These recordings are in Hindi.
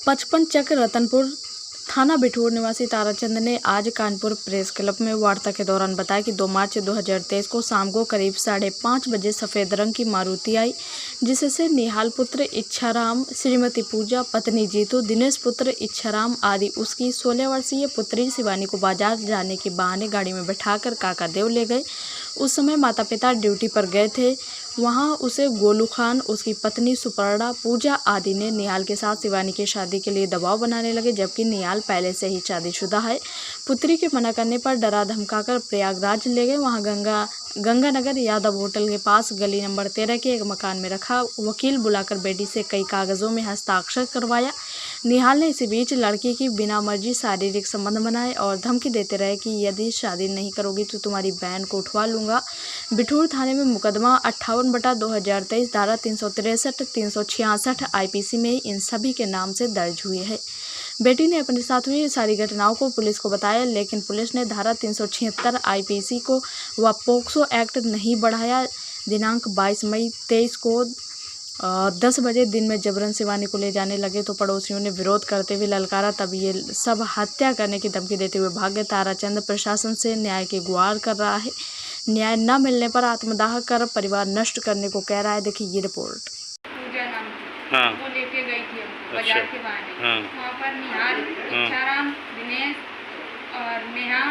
55 चक रतनपुर थाना बिठूर निवासी ताराचंद ने आज कानपुर प्रेस क्लब में वार्ता के दौरान बताया कि 2 मार्च 2023 को शाम को करीब 5:30 बजे सफ़ेद रंग की मारुति आई, जिससे निहाल पुत्र इच्छाराम, श्रीमती पूजा, पत्नी जीतू, दिनेश पुत्र इच्छाराम आदि उसकी 16 वर्षीय पुत्री शिवानी को बाजार जाने के बहाने गाड़ी में बैठाकर काकादेव ले गए। उस समय माता पिता ड्यूटी पर गए थे। वहां उसे गोलू खान, उसकी पत्नी सुपर्णा, पूजा आदि ने निहाल के साथ शिवानी की शादी के लिए दबाव बनाने लगे, जबकि निहाल पहले से ही शादीशुदा है। पुत्री के मना करने पर डरा धमकाकर प्रयागराज ले गए। वहां गंगानगर यादव होटल के पास गली नंबर 13 के एक मकान में रखा वकील बुलाकर बेटी से कई कागजों में हस्ताक्षर करवाया। निहाल ने इसी बीच लड़की की बिना मर्जी शारीरिक संबंध बनाए और धमकी देते रहे कि यदि शादी नहीं करोगी तो तुम्हारी बहन को उठवा लूंगा। बिठूर थाने में मुकदमा 58/2023 धारा 363, 366 IPC में इन सभी के नाम से दर्ज हुई है। बेटी ने अपने साथ हुई सारी घटनाओं को पुलिस को बताया, लेकिन पुलिस ने धारा 376 IPC को व पोक्सो एक्ट नहीं बढ़ाया। दिनांक 22 मई 23 को 10 बजे दिन में जबरन शिवानी को ले जाने लगे तो पड़ोसियों ने विरोध करते हुए ललकारा, तब ये सब हत्या करने की धमकी देते हुए भागे। ताराचंद प्रशासन से न्याय की गुहार कर रहा है। न्याय न मिलने पर आत्मदाह कर परिवार नष्ट करने को कह रहा है। देखिए ये रिपोर्ट। पूजा नाम हाँ। वो लेके गई थी बाजार के बहाने। हाँ। वहाँ पर निहाल, इच्छाराम, दिनेश और नेहा,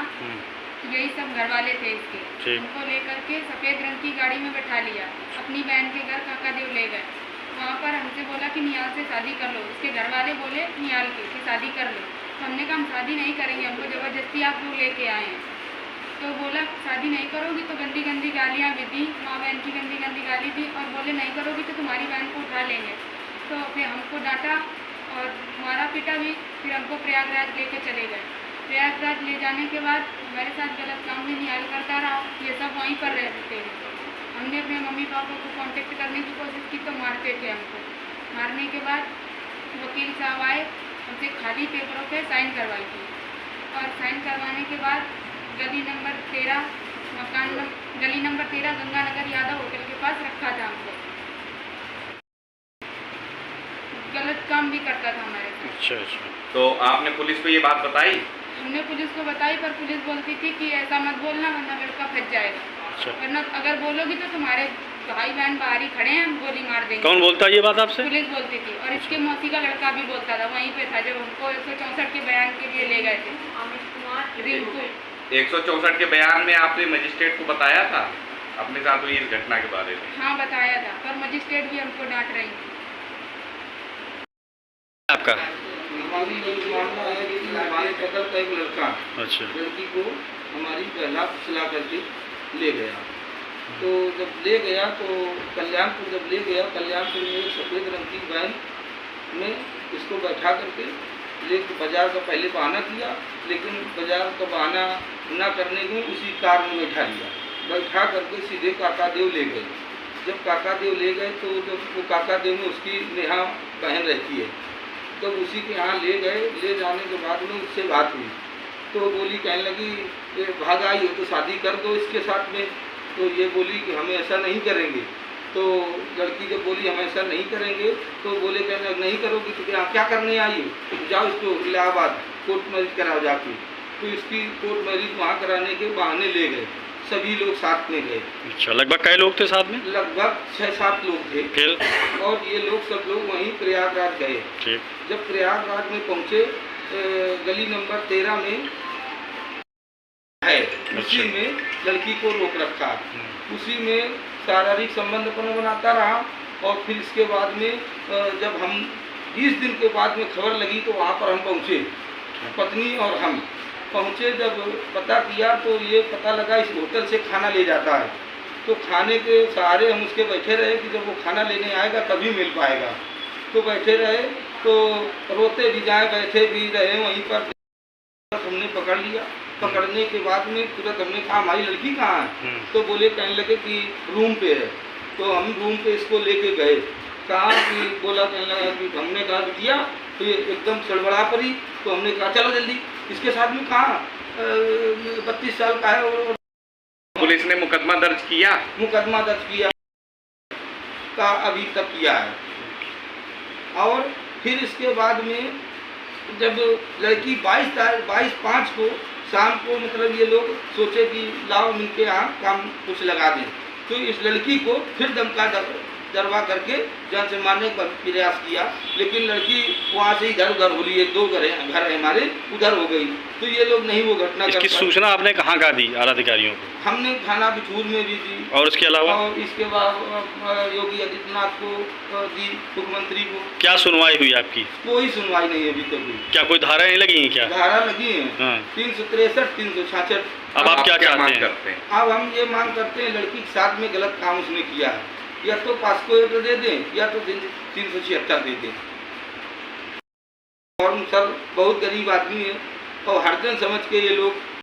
यही सब घर वाले थे इसके। उनको लेकर के सफ़ेद रंग की गाड़ी में बैठा लिया, अपनी बहन के घर काकादेव ले गए। वहाँ पर हमसे बोला कि निहाल से शादी कर लो। उसके घर वाले बोले निहाल के कि शादी कर लो। तो हमने कहा हम शादी नहीं करेंगे, हमको ज़बरदस्ती आप लोग लेके आए हैं। तो बोला शादी नहीं करोगी तो गंदी गंदी गालियाँ भी दी, माँ बहन की गंदी गंदी गाली दी और बोले नहीं करोगी तो तुम्हारी बहन को उठा लेंगे। तो फिर हमको डांटा और मारा पीटा भी। फिर हमको प्रयागराज लेके चले गए। प्रयागराज ले जाने के बाद हमारे साथ गलत काम भी निहाल करता रहा। ये सब वहीं पर रहते थे। हमने अपने मम्मी पापा को कांटेक्ट करने की कोशिश की तो मारते थे हमको। मारने के बाद वकील साहब आए, हमसे खाली पेपरों पे साइन करवाई थी और साइन करवाने के बाद गली नंबर 13 गंगानगर यादव होटल के पास रखा था। हमको गलत काम भी करता था हमारे साथ। अच्छा। तो आपने पुलिस को ये बात बताई? हमने पुलिस को बताई, पर पुलिस बोलती थी कि ऐसा मत बोलना वरना लड़का फंस जाएगा। अच्छा। वरना अगर बोलोगी तो तुम्हारे भाई बहन बाहर ही खड़े हैं, गोली मार देंगे। कौन बोलता है ये बात आपसे? पुलिस बोलती थी। और इसके मौसी का लड़का भी बोलता था, वहीं पे था जब हमको 164 के बयान के लिए ले गए थे। रिंकू 164 के बयान में आपने मजिस्ट्रेट को बताया था अपने साथ हुई इस घटना के बारे में? हाँ बताया था, पर मजिस्ट्रेट भी हमको डांट रही थी। आपका हमारी यही मानना है कि हमारे बगल का एक लड़का लड़की को हमारी पहला फुसला करके ले गया। तो जब ले गया तो कल्याणपुर में एक सफ़ेद रंग की वैन में इसको बैठा करके लेके बाजार का पहले बहाना किया, लेकिन बाजार का बहाना न करने में उसी कार में बैठा करके सीधे काकादेव ले गए। जब काकादेव ले गए तो जब वो काकादेव में उसकी नेहा बहन रहती है, तो उसी के यहाँ ले गए। ले जाने के बाद में उससे बात हुई तो बोली, कहने लगी भाग आई हो तो शादी कर दो इसके साथ में। तो ये बोली कि हम ऐसा नहीं करेंगे। तो लड़की जब बोली हम ऐसा नहीं करेंगे तो बोले कहने नहीं करोगी तो क्या करने आई हो, जाओ इसको इलाहाबाद कोर्ट मैरिज कराओ जाके। तो इसकी कोर्ट मैरिज वहाँ कराने के बहाने ले गए। सभी लोग साथ में गए। अच्छा। लगभग कई लोग थे साथ में? लगभग 6-7 लोग थे। फिर और ये लोग सब लोग वहीं प्रयागराज गए। जब प्रयागराज में पहुँचे, गली नंबर 13 में है, उसी में लड़की को रोक रखा। उसी में शारीरिक संबंध बनाता रहा। और फिर इसके बाद में जब हम 20 दिन के बाद में खबर लगी तो वहाँ पर हम पहुँचे, पत्नी और हम पहुँचे। जब पता किया तो ये पता लगा इस होटल से खाना ले जाता है। तो खाने के सहारे हम उसके बैठे रहे कि जब वो खाना लेने आएगा तभी मिल पाएगा। तो बैठे रहे, तो रोते भी जाए बैठे भी रहे। वहीं पर हमने पकड़ लिया। पकड़ने के बाद में तुरंत हमने कहा हमारी लड़की कहाँ है? तो बोले, कहने लगे कि रूम पे है। तो हम रूम पे इसको लेके गए। कहा कि बोला, कहने लगा कि हमने कहा बिटिया, तो ये एकदम सड़बड़ा पड़ी। तो हमने कहा चलो जल्दी, इसके साथ में कहाँ 32 साल का है। और पुलिस ने मुकदमा दर्ज किया? मुकदमा दर्ज किया का अभी तक किया है। और फिर इसके बाद में जब लड़की 22/5 को शाम को मतलब ये लोग सोचे कि लाओ इनके यहाँ काम कुछ लगा दें, तो इस लड़की को फिर धमका दरवा करके जान से मारने का प्रयास किया, लेकिन लड़की वहाँ से इधर उधर हो लिए, 2 घर है हमारे, उधर हो गई। तो ये लोग नहीं वो घटना इसकी सूचना आपने कहाँ दी आला अधिकारियों को? हमने थाना बिठूर में भी दी, और इसके अलावा और इसके बाद योगी आदित्यनाथ को दी, मुख्यमंत्री को। क्या सुनवाई हुई आपकी? कोई सुनवाई नहीं अभी तक हुई। क्या कोई धाराएं लगी हैं क्या? धारा लगी है, हाँ। 363, 366। अब आप क्या मांग चाहते हैं? अब हम ये मांग करते हैं लड़की के साथ में गलत काम उसने किया है, या तो पास्को ऑर्डर दे दें या तो 376 दे दें। और सर बहुत गरीब आदमी है और हर दिन समझ के ये लोग